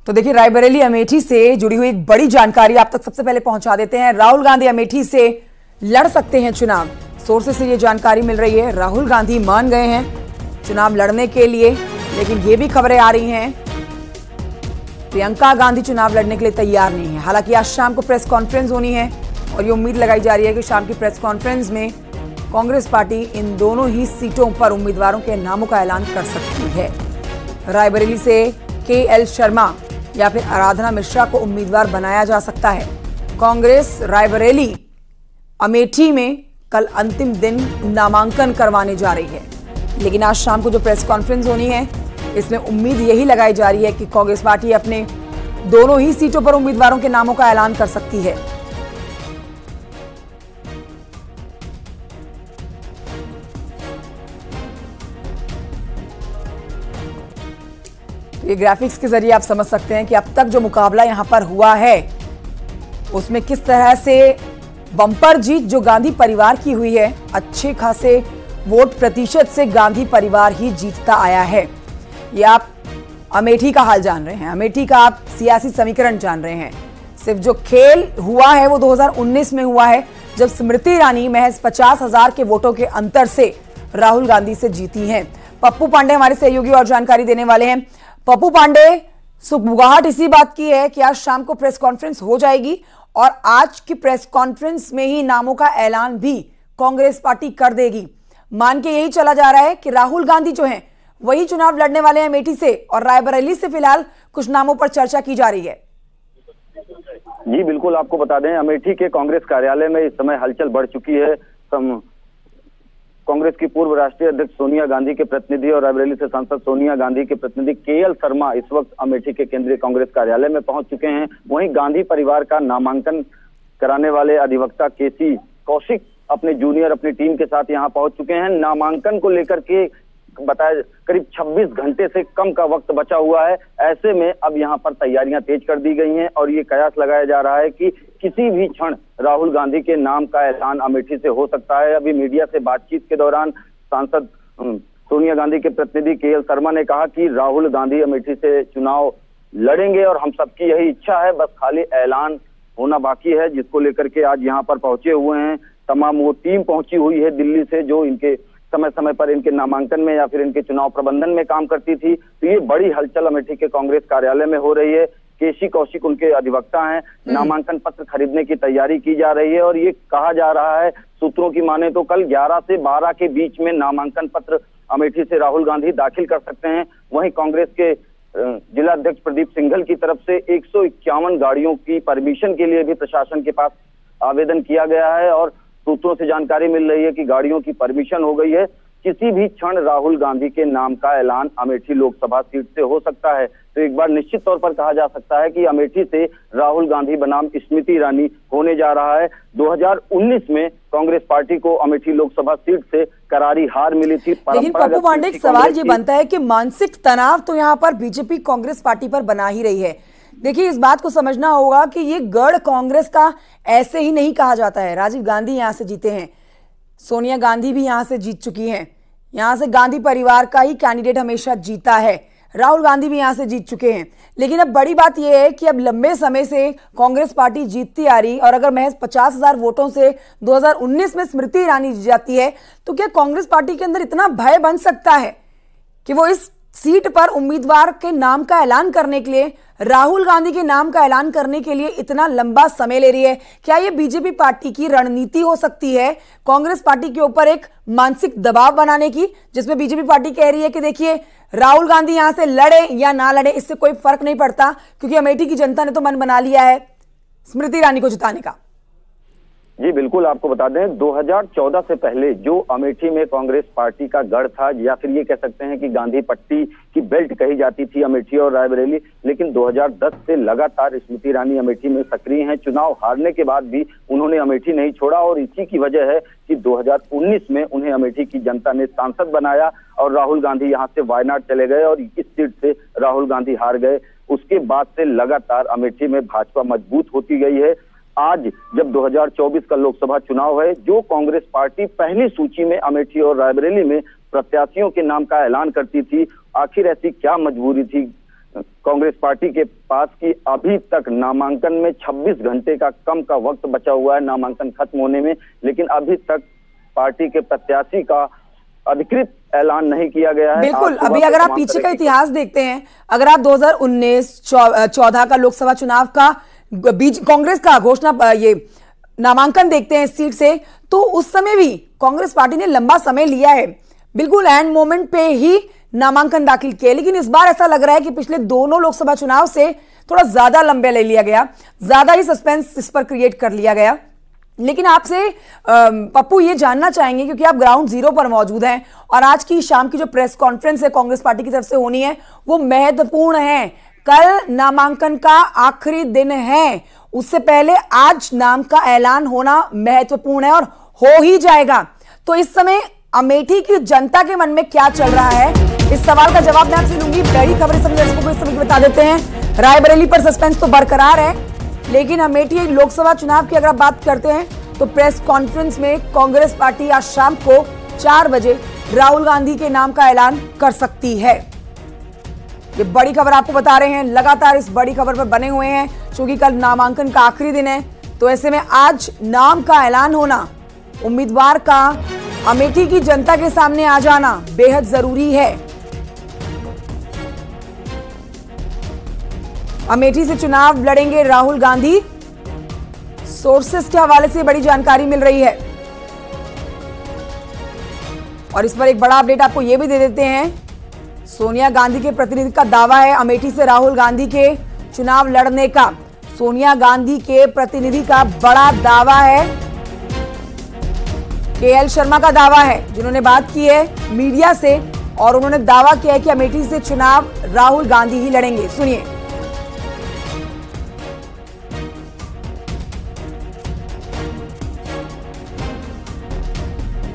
तो देखिए, रायबरेली अमेठी से जुड़ी हुई एक बड़ी जानकारी आप तक सबसे पहले पहुंचा देते हैं। राहुल गांधी अमेठी से लड़ सकते हैं चुनाव। सोर्सेस से ये जानकारी मिल रही है। राहुल गांधी मान गए हैं चुनाव लड़ने के लिए, लेकिन ये भी खबरें आ रही हैं प्रियंका गांधी चुनाव लड़ने के लिए तैयार नहीं है। हालांकि आज शाम को प्रेस कॉन्फ्रेंस होनी है और ये उम्मीद लगाई जा रही है कि शाम की प्रेस कॉन्फ्रेंस में कांग्रेस पार्टी इन दोनों ही सीटों पर उम्मीदवारों के नामों का ऐलान कर सकती है। रायबरेली से KL शर्मा या फिर आराधना मिश्रा को उम्मीदवार बनाया जा सकता है। कांग्रेस रायबरेली अमेठी में कल अंतिम दिन नामांकन करवाने जा रही है, लेकिन आज शाम को जो प्रेस कॉन्फ्रेंस होनी है इसमें उम्मीद यही लगाई जा रही है कि कांग्रेस पार्टी अपने दोनों ही सीटों पर उम्मीदवारों के नामों का ऐलान कर सकती है। ये ग्राफिक्स के जरिए आप समझ सकते हैं कि अब तक जो मुकाबला यहां पर हुआ है उसमें किस तरह से बम्पर जीत जो गांधी परिवार की हुई है, अच्छे खासे वोट प्रतिशत से गांधी परिवार ही जीतता आया है। ये आप अमेठी का हाल जान रहे हैं, अमेठी का आप सियासी समीकरण जान रहे हैं। सिर्फ जो खेल हुआ है वो 2019 में हुआ है, जब स्मृति ईरानी महज 50,000 के वोटों के अंतर से राहुल गांधी से जीती हैं। पप्पू पांडे हमारे सहयोगी और जानकारी देने वाले हैं। पप्पू पांडे, सुगबुगाहट इसी बात की है कि आज शाम को प्रेस कॉन्फ्रेंस हो जाएगी और आज की प्रेस कॉन्फ्रेंस में ही नामों का ऐलान भी कांग्रेस पार्टी कर देगी। मान के यही चला जा रहा है कि राहुल गांधी जो हैं वही चुनाव लड़ने वाले हैं अमेठी से, और रायबरेली से फिलहाल कुछ नामों पर चर्चा की जा रही है। जी बिल्कुल, आपको बता दें अमेठी के कांग्रेस कार्यालय में इस समय हलचल बढ़ चुकी है। कांग्रेस की पूर्व राष्ट्रीय अध्यक्ष सोनिया गांधी के प्रतिनिधि और रायबरेली से सांसद सोनिया गांधी के प्रतिनिधि KL शर्मा इस वक्त अमेठी के केंद्रीय कांग्रेस कार्यालय में पहुंच चुके हैं। वहीं गांधी परिवार का नामांकन कराने वाले अधिवक्ता KC कौशिक अपने जूनियर अपनी टीम के साथ यहां पहुंच चुके हैं। नामांकन को लेकर के बताया करीब 26 घंटे से कम का वक्त बचा हुआ है। ऐसे में अब यहां पर तैयारियां तेज कर दी गई हैं और ये कयास लगाया जा रहा है कि किसी भी क्षण राहुल गांधी के नाम का ऐलान अमेठी से हो सकता है। अभी मीडिया से बातचीत के दौरान सांसद सोनिया गांधी के प्रतिनिधि KL शर्मा ने कहा कि राहुल गांधी अमेठी से चुनाव लड़ेंगे और हम सबकी यही इच्छा है, बस खाली ऐलान होना बाकी है, जिसको लेकर के आज यहाँ पर पहुंचे हुए हैं। तमाम वो टीम पहुंची हुई है दिल्ली से जो इनके समय समय पर इनके नामांकन में या फिर इनके चुनाव प्रबंधन में काम करती थी। तो ये बड़ी हलचल अमेठी के कांग्रेस कार्यालय में हो रही है। KC कौशिक उनके अधिवक्ता हैं। नामांकन पत्र खरीदने की तैयारी की जा रही है और ये कहा जा रहा है, सूत्रों की माने तो कल 11 से 12 के बीच में नामांकन पत्र अमेठी से राहुल गांधी दाखिल कर सकते हैं। वहीं कांग्रेस के जिला अध्यक्ष प्रदीप सिंघल की तरफ से 151 गाड़ियों की परमिशन के लिए भी प्रशासन के पास आवेदन किया गया है और सूत्रों से जानकारी मिल रही है कि गाड़ियों की परमिशन हो गई है। किसी भी क्षण राहुल गांधी के नाम का ऐलान अमेठी लोकसभा सीट से हो सकता है। तो एक बार निश्चित तौर पर कहा जा सकता है कि अमेठी से राहुल गांधी बनाम स्मृति ईरानी होने जा रहा है। 2019 में कांग्रेस पार्टी को अमेठी लोकसभा सीट से करारी हार मिली थी। लेकिन पप्पू पांडे, एक सवाल ये बनता है कि मानसिक तनाव तो यहाँ पर बीजेपी कांग्रेस पार्टी पर बना ही रही है। देखिए, इस बात को समझना होगा कि ये गढ़ कांग्रेस का ऐसे ही नहीं कहा जाता है। राजीव गांधी यहाँ से जीते हैं, सोनिया गांधी भी यहाँ से जीत चुकी हैं, यहाँ से गांधी परिवार का ही कैंडिडेट हमेशा जीता है, राहुल गांधी भी यहाँ से जीत चुके हैं। लेकिन अब बड़ी बात यह है कि अब लंबे समय से कांग्रेस पार्टी जीतती आ रही, और अगर महज 50,000 वोटों से 2019 में स्मृति ईरानी जीत जाती है तो क्या कांग्रेस पार्टी के अंदर इतना भय बन सकता है कि वो इस सीट पर उम्मीदवार के नाम का ऐलान करने के लिए, राहुल गांधी के नाम का ऐलान करने के लिए इतना लंबा समय ले रही है? क्या ये बीजेपी पार्टी की रणनीति हो सकती है कांग्रेस पार्टी के ऊपर एक मानसिक दबाव बनाने की, जिसमें बीजेपी पार्टी कह रही है कि देखिए, राहुल गांधी यहां से लड़े या ना लड़े इससे कोई फर्क नहीं पड़ता, क्योंकि अमेठी की जनता ने तो मन बना लिया है स्मृति ईरानी को जिताने का। जी बिल्कुल, आपको बता दें 2014 से पहले जो अमेठी में कांग्रेस पार्टी का गढ़ था, या फिर ये कह सकते हैं कि गांधी पट्टी की बेल्ट कही जाती थी अमेठी और रायबरेली, लेकिन 2010 से लगातार स्मृति ईरानी अमेठी में सक्रिय हैं। चुनाव हारने के बाद भी उन्होंने अमेठी नहीं छोड़ा और इसी की वजह है कि 2019 में उन्हें अमेठी की जनता ने सांसद बनाया और राहुल गांधी यहाँ से वायनाड चले गए और इस सीट से राहुल गांधी हार गए। उसके बाद से लगातार अमेठी में भाजपा मजबूत होती गई है। आज जब 2024 का लोकसभा चुनाव है, जो कांग्रेस पार्टी पहली सूची में अमेठी और रायबरेली में प्रत्याशियों के नाम का ऐलान करती थी, आखिर ऐसी क्या मजबूरी थी कांग्रेस पार्टी के पास कि अभी तक नामांकन में 26 घंटे का कम का वक्त बचा हुआ है नामांकन खत्म होने में, लेकिन अभी तक पार्टी के प्रत्याशी का अधिकृत ऐलान नहीं किया गया है। बिल्कुल, अभी अगर आप पीछे का इतिहास देखते हैं, अगर आप 2019-14 का लोकसभा चुनाव का कांग्रेस का घोषणा ये नामांकन देखते हैं इस सीट से, तो उस समय भी कांग्रेस पार्टी ने लंबा समय लिया है, बिल्कुल एंड मोमेंट पे ही नामांकन दाखिल किए। लेकिन इस बार ऐसा लग रहा है कि पिछले दोनों लोकसभा चुनाव से थोड़ा ज्यादा लंबे ले लिया गया, ज्यादा ही सस्पेंस इस पर क्रिएट कर लिया गया। लेकिन आपसे पप्पू ये जानना चाहेंगे, क्योंकि आप ग्राउंड जीरो पर मौजूद हैं और आज की शाम की जो प्रेस कॉन्फ्रेंस है कांग्रेस पार्टी की तरफ से होनी है वो महत्वपूर्ण है। कल नामांकन का आखिरी दिन है, उससे पहले आज नाम का ऐलान होना महत्वपूर्ण है और हो ही जाएगा। तो इस समय अमेठी की जनता के मन में क्या चल रहा है, इस सवाल का जवाब मैं आपसे लूंगी। बड़ी खबरें सभी दर्शकों को इस समय बता देते हैं। रायबरेली पर सस्पेंस तो बरकरार है, लेकिन अमेठी लोकसभा चुनाव की अगर आप बात करते हैं तो प्रेस कॉन्फ्रेंस में कांग्रेस पार्टी आज शाम को 4 बजे राहुल गांधी के नाम का ऐलान कर सकती है। ये बड़ी खबर आपको बता रहे हैं, लगातार इस बड़ी खबर पर बने हुए हैं, क्योंकि कल नामांकन का आखिरी दिन है। तो ऐसे में आज नाम का ऐलान होना, उम्मीदवार का अमेठी की जनता के सामने आ जाना बेहद जरूरी है। अमेठी से चुनाव लड़ेंगे राहुल गांधी, सोर्सेस के हवाले से बड़ी जानकारी मिल रही है। और इस पर एक बड़ा अपडेट आपको यह भी दे देते हैं, सोनिया गांधी के प्रतिनिधि का दावा है अमेठी से राहुल गांधी के चुनाव लड़ने का। सोनिया गांधी के प्रतिनिधि का बड़ा दावा है, केएल शर्मा का दावा है, जिन्होंने बात की है मीडिया से और उन्होंने दावा किया है कि अमेठी से चुनाव राहुल गांधी ही लड़ेंगे। सुनिए।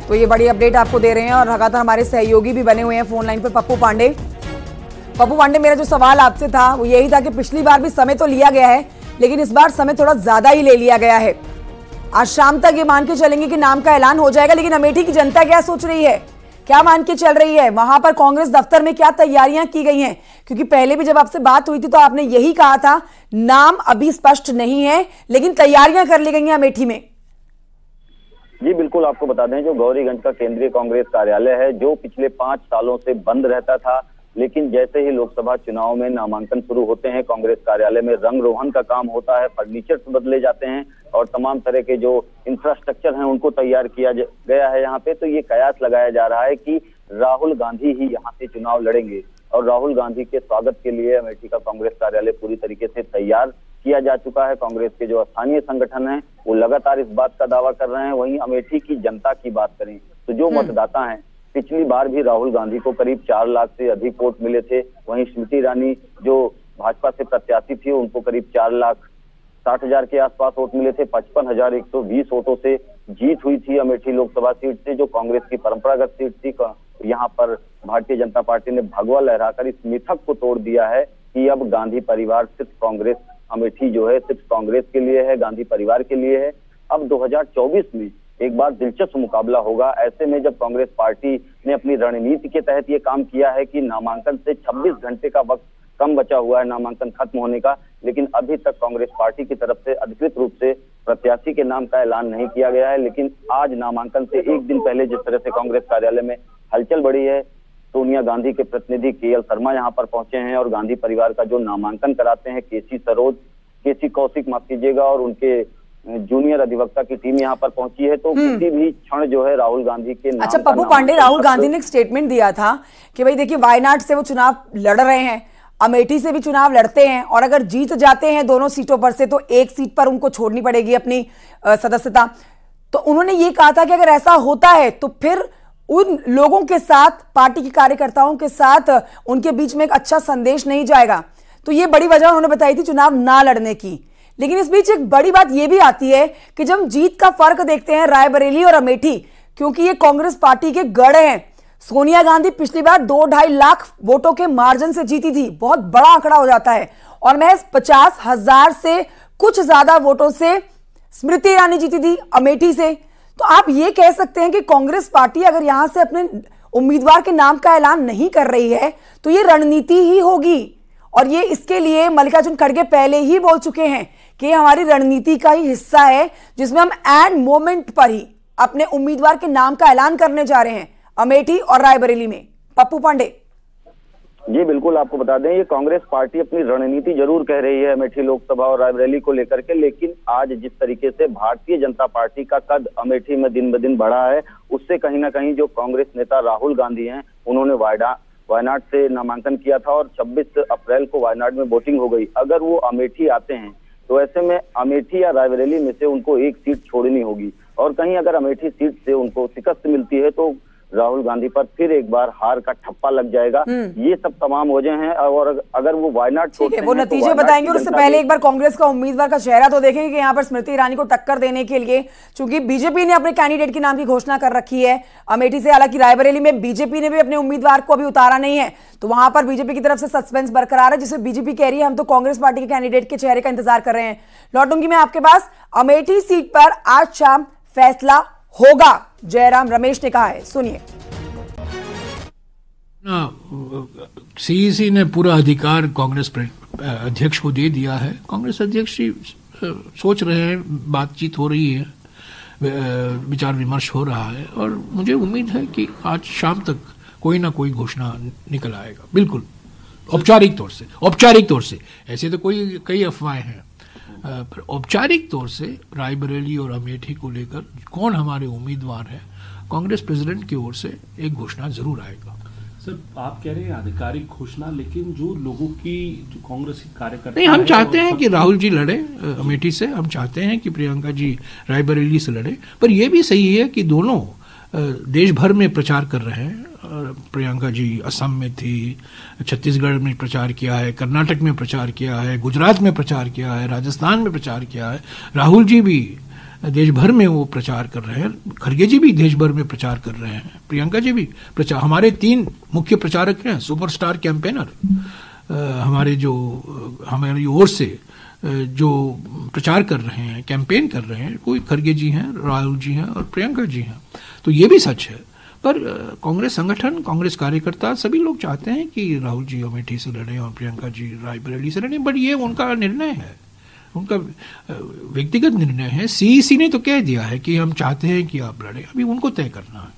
तो ये बड़ी अपडेट आपको दे रहे हैं और लगातार हमारे सहयोगी भी बने हुए हैं फोन लाइन पर। पप्पू पांडे, मेरा जो सवाल आपसे था वो यही था कि पिछली बार भी समय तो लिया गया है, लेकिन इस बार समय थोड़ा ज्यादा ही ले लिया गया है। आज शाम तक ये मान के चलेंगे कि नाम का ऐलान हो जाएगा, लेकिन अमेठी की जनता क्या सोच रही है, क्या मान के चल रही है, वहां पर कांग्रेस दफ्तर में क्या तैयारियां की गई हैं? क्योंकि पहले भी जब आपसे बात हुई थी तो आपने यही कहा था नाम अभी स्पष्ट नहीं है, लेकिन तैयारियां कर ली गई हैं अमेठी में। जी बिल्कुल, आपको बता दें जो गौरीगंज का केंद्रीय कांग्रेस कार्यालय है, जो पिछले 5 सालों से बंद रहता था, लेकिन जैसे ही लोकसभा चुनाव में नामांकन शुरू होते हैं कांग्रेस कार्यालय में रंग रोहन का काम होता है, फर्नीचर बदले जाते हैं और तमाम तरह के जो इंफ्रास्ट्रक्चर हैं उनको तैयार किया गया है यहाँ पे। तो ये कयास लगाया जा रहा है कि राहुल गांधी ही यहाँ से चुनाव लड़ेंगे और राहुल गांधी के स्वागत के लिए अमेठी का कांग्रेस कार्यालय पूरी तरीके से तैयार किया जा चुका है। कांग्रेस के जो स्थानीय संगठन हैं वो लगातार इस बात का दावा कर रहे हैं। वहीं अमेठी की जनता की बात करें तो जो मतदाता हैं, पिछली बार भी राहुल गांधी को करीब 4 लाख से अधिक वोट मिले थे। वहीं स्मृति ईरानी जो भाजपा से प्रत्याशी थी उनको करीब 4,60,000 के आसपास वोट मिले थे। 55,120 वोटों से जीत हुई थी अमेठी लोकसभा सीट से, जो कांग्रेस की परंपरागत सीट थी। यहाँ पर भारतीय जनता पार्टी ने भगवा लहराकर इस मिथक को तोड़ दिया है कि अब गांधी परिवार सिर्फ कांग्रेस, अमेठी जो है सिर्फ कांग्रेस के लिए है, गांधी परिवार के लिए है। अब 2024 में एक बार दिलचस्प मुकाबला होगा। ऐसे में जब कांग्रेस पार्टी ने अपनी रणनीति के तहत ये काम किया है कि नामांकन से 26 घंटे का वक्त कम बचा हुआ है नामांकन खत्म होने का, लेकिन अभी तक कांग्रेस पार्टी की तरफ से अधिकृत रूप से प्रत्याशी के नाम का ऐलान नहीं किया गया है। लेकिन आज नामांकन से एक दिन पहले जिस तरह से कांग्रेस कार्यालय में हलचल बढ़ी है, सोनिया गांधी के प्रतिनिधि केएल शर्मा यहाँ पर पहुंचे हैं और गांधी परिवार का जो नामांकन कराते हैं केसी कौशिक माफ कीजिएगा, और उनके जूनियर अधिवक्ता की टीम यहाँ पर पहुंची है। तो किसी भी क्षण जो है राहुल गांधी के नाम। अच्छा पप्पू पांडे, राहुल गांधी ने एक स्टेटमेंट दिया था कि भाई देखिए वायनाड से वो चुनाव लड़ रहे हैं, अमेठी से भी चुनाव लड़ते हैं और अगर जीत जाते हैं दोनों सीटों पर से तो एक सीट पर उनको छोड़नी पड़ेगी अपनी सदस्यता। तो उन्होंने ये कहा था कि अगर ऐसा होता है तो फिर उन लोगों के साथ, पार्टी के कार्यकर्ताओं के साथ उनके बीच में एक अच्छा संदेश नहीं जाएगा। तो ये बड़ी वजह उन्होंने बताई थी चुनाव ना लड़ने की। लेकिन इस बीच एक बड़ी बात यह भी आती है कि जब जीत का फर्क देखते हैं रायबरेली और अमेठी, क्योंकि ये कांग्रेस पार्टी के गढ़ हैं। सोनिया गांधी पिछली बार 2-2.5 लाख वोटों के मार्जिन से जीती थी, बहुत बड़ा आंकड़ा हो जाता है, और महज 50,000 से कुछ ज्यादा वोटों से स्मृति ईरानी जीती थी अमेठी से। तो आप ये कह सकते हैं कि कांग्रेस पार्टी अगर यहां से अपने उम्मीदवार के नाम का ऐलान नहीं कर रही है तो ये रणनीति ही होगी और ये इसके लिए मल्लिकार्जुन खड़गे पहले ही बोल चुके हैं कि ये हमारी रणनीति का ही हिस्सा है, जिसमें हम एंड मोमेंट पर ही अपने उम्मीदवार के नाम का ऐलान करने जा रहे हैं अमेठी और रायबरेली में। पप्पू पांडे जी बिल्कुल, आपको बता दें ये कांग्रेस पार्टी अपनी रणनीति जरूर कह रही है अमेठी लोकसभा और रायबरेली को लेकर के, लेकिन आज जिस तरीके से भारतीय जनता पार्टी का कद अमेठी में दिन ब दिन बढ़ा है, उससे कहीं ना कहीं जो कांग्रेस नेता राहुल गांधी हैं, उन्होंने वायनाड से नामांकन किया था और 26 अप्रैल को वायनाड में वोटिंग हो गई। अगर वो अमेठी आते हैं तो ऐसे में अमेठी या रायबरेली में से उनको एक सीट छोड़नी होगी, और कहीं अगर अमेठी सीट से उनको शिकस्त मिलती है तो राहुल गांधी पर फिर एक बार हार का ठप्पा लग जाएगा। ये सब तमाम वजह हैं, और अगर वो वायनाड छोड़ते हैं वो नतीजे बताएंगे। और उससे पहले एक बार कांग्रेस का उम्मीदवार का चेहरा तो देखेंगे कि यहाँ पर स्मृति ईरानी को टक्कर देने के लिए, चूंकि बीजेपी ने अपने कैंडिडेट के नाम की घोषणा कर रखी है अमेठी से। हालांकि रायबरेली में बीजेपी ने भी अपने उम्मीदवार को अभी उतारा नहीं है, तो वहां पर बीजेपी की तरफ से सस्पेंस बरकरार है, जिसमें बीजेपी कह रही है हम तो कांग्रेस पार्टी के कैंडिडेट के चेहरे का इंतजार कर रहे हैं। लौटूंगी मैं आपके पास। अमेठी सीट पर आज शाम फैसला होगा, जयराम रमेश ने कहा है, सुनिए। सीईसी ने पूरा अधिकार कांग्रेस अध्यक्ष को दे दिया है। कांग्रेस अध्यक्ष सोच रहे हैं, बातचीत हो रही है, विचार विमर्श हो रहा है, और मुझे उम्मीद है कि आज शाम तक कोई ना कोई घोषणा निकल आएगा। बिल्कुल औपचारिक तौर से ऐसे तो कई अफवाहें हैं, पर औपचारिक तौर से रायबरेली और अमेठी को लेकर कौन हमारे उम्मीदवार हैं, कांग्रेस प्रेसिडेंट की ओर से एक घोषणा जरूर आएगा। सर, आप कह रहे हैं आधिकारिक घोषणा, लेकिन जो लोगों की, जो कांग्रेस के कार्यकर्ता नहीं, हम चाहते हैं कि राहुल जी लड़े अमेठी से, हम चाहते हैं कि प्रियंका जी रायबरेली से लड़े, पर यह भी सही है कि दोनों देश भर में प्रचार कर रहे हैं। प्रियंका जी असम में थी, छत्तीसगढ़ में प्रचार किया है, कर्नाटक में प्रचार किया है, गुजरात में प्रचार किया है, राजस्थान में प्रचार किया है। राहुल जी भी देश भर में वो प्रचार कर रहे हैं, खड़गे जी भी देश भर में प्रचार कर रहे हैं, प्रियंका जी भी प्रचार। हमारे 3 मुख्य प्रचारक हैं, सुपरस्टार कैंपेनर हमारी ओर से जो प्रचार कर रहे हैं, कैंपेन कर रहे हैं, कोई खड़गे जी हैं, राहुल जी हैं और प्रियंका जी हैं। तो ये भी सच है, पर कांग्रेस संगठन, कांग्रेस कार्यकर्ता सभी लोग चाहते हैं कि राहुल जी अमेठी से लड़े और प्रियंका जी रायबरेली से लड़े, बट ये उनका निर्णय है, उनका व्यक्तिगत निर्णय है। सीईसी ने तो कह दिया है कि हम चाहते हैं कि आप लड़े, अभी उनको तय करना है।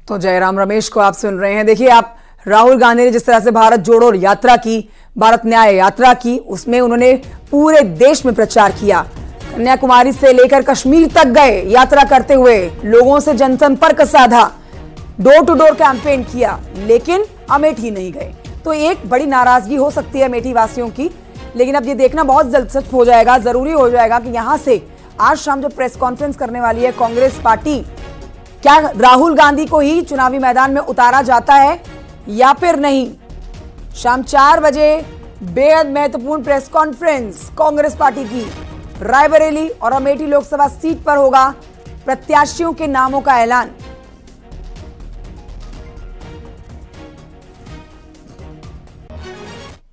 तो जयराम रमेश को आप सुन रहे हैं। देखिए, आप राहुल गांधी ने जिस तरह से भारत जोड़ो यात्रा की, भारत न्याय यात्रा की, उसमें उन्होंने पूरे देश में प्रचार किया। कन्याकुमारी से लेकर कश्मीर तक गए, यात्रा करते हुए लोगों से जनसंपर्क साधा, डोर टू डोर कैंपेन किया, लेकिन अमेठी नहीं गए। तो एक बड़ी नाराजगी हो सकती है अमेठी वासियों की, लेकिन अब ये देखना बहुत दिलचस्प हो जाएगा, जरूरी हो जाएगा कि यहां से आज शाम जो प्रेस कॉन्फ्रेंस करने वाली है कांग्रेस पार्टी, क्या राहुल गांधी को ही चुनावी मैदान में उतारा जाता है या फिर नहीं। शाम 4 बजे बेहद महत्वपूर्ण प्रेस कॉन्फ्रेंस कांग्रेस पार्टी की रायबरेली और अमेठी लोकसभा सीट पर होगा। प्रत्याशियों के नामों का ऐलान